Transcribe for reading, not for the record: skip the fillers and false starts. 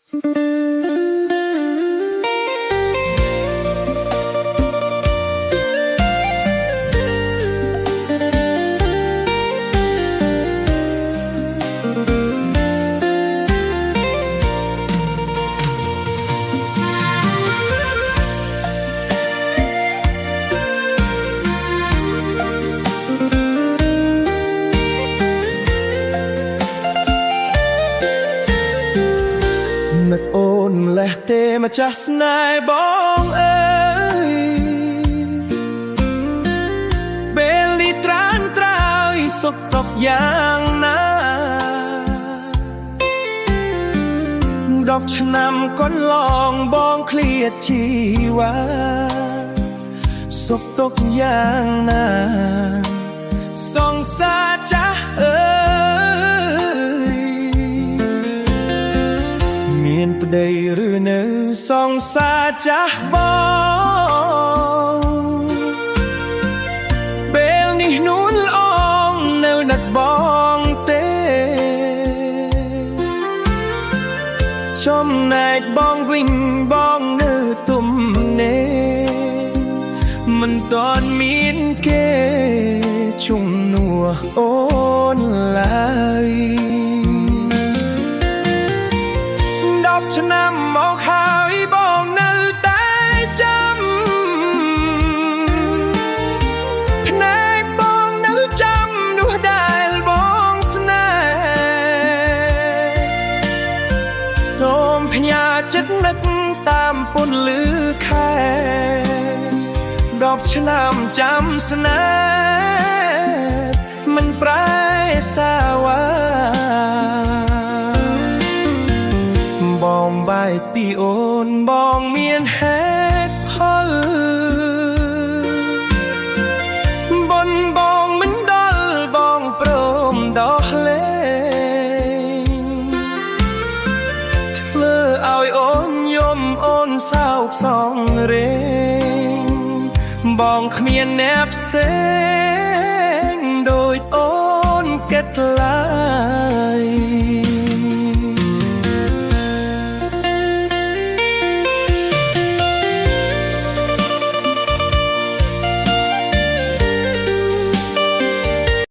នឹកអូនម្លេះទេម្ចាស់ស្នេហ៍បងអើយពេលនេះត្រានត្រើយសុខទុក្ខយ៉ាងណា10 ឆ្នាំកន្លងបងឃ្លាតជីវ៉ាសុខទុក្ខយ៉ាងណាសង្សារចាស់អើយមានប្តីឬនៅសង្សារចាស់បងពេលនេះនួនល្អងនៅណាត់បងទេចំណែកបងវិញបងនៅទុំនេមិនទាន់មានគេជំនួសអូនឡើយ10 ឆ្នាំមកហើយបងនៅតែចាំភ្នែកបងនៅចាំនោះដែលបងស្នេហ៍សូមផ្ញើចិត្តនឹកតាមពន្លឺខែ10 ឆ្នាំចាំស្នេហ៍មិនប្រែសាវ៉ាបងបែកពីអូនបងមានហេតុផលបុណ្យបងមិនដល់បងព្រមដោះលែងធ្វើឲ្យអូនយំអូនសោកសងរេងបងគ្មានអ្នកផ្សេង